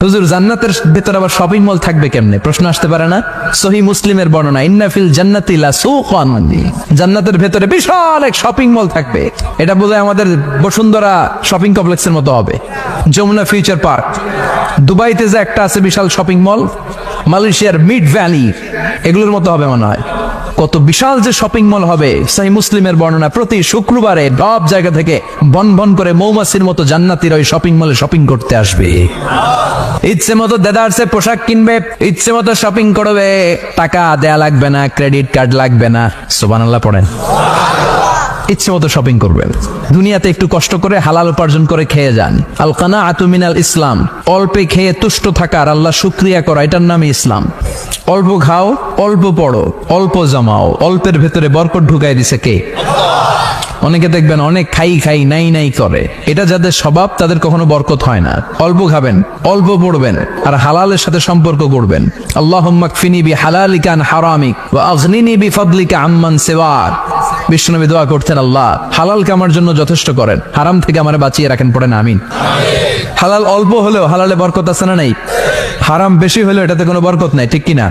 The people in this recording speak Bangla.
হুজুর জান্নাতের ভেতর আবার শপিং মল থাকবে কেমনে? প্রশ্ন আসতে পারে না? সহিহ মুসলিমের বর্ণনা, ইন্না ফিল জান্নাতি লা সুকান, জান্নাতের ভেতরে বিশাল এক শপিং মল থাকবে। এটা বোধহয় আমাদের বসুন্ধরা শপিং কমপ্লেক্সের মতো হবে, যমুনা ফিউচার পার্ক। দুবাইতে যে একটা আছে বিশাল শপিং মল, মালয়েশিয়ার মিড ভ্যালি, এগুলোর মতো হবে মনে হয়। কত বিশাল যে শপিং মল হবে। সহিহ মুসলিমের বর্ণনা, প্রতি শুক্রবারে সব জায়গা থেকে বন বন করে মৌমাছির মতো জান্নাতীরা ওই শপিং মলে শপিং করতে আসবে। ইচ্ছে মতো দেদারসে পোশাক কিনবে, ইচ্ছে মতো শপিং করবে, টাকা দেয়া লাগবে না, ক্রেডিট কার্ড লাগবে না। সুবহানাল্লাহ পড়েন। ইচ্ছে মতো শপিং করবেন। দুনিয়াতে একটু কষ্ট করে হালাল উপার্জন করে খেয়ে যান। আল কানাআতু মিনাল ইসলাম, অল্পে খেয়ে তুষ্ট থাকা আর আল্লাহ শুকরিয়া করা, এটার নামই ইসলাম। অল্প খাও, অল্প পড়ো, অল্প জমাও, অল্পের ভেতরে বরকত ঢুকাই দিছে কে? অনেকে দেখবেন অনেক খাই খাই নাই নাই করে, এটা যাদের স্বভাব তাদের কখনো বরকত হয় না। অল্প খাবেন, অল্প পড়বেন, আর হালালের সাথে সম্পর্ক করবেন। আল্লাহুম্মা কফিনি বিহালালিকা আন হারামিক ওয়া আগনিনি বিফাদলিকা আম্মান সিওয়াক। বিশ্বনবী দোয়া করতেন, আল্লাহ হালালকে আমার জন্য যথেষ্ট করেন, হারাম থেকে আমারে বাঁচিয়ে রাখেন। পড়েন আমিন। হালাল অল্প হলেও হালালে বরকত আছে না নাই? হারাম বেশি হলেও এটাতে কোনো বরকত নাই, ঠিক কিনা?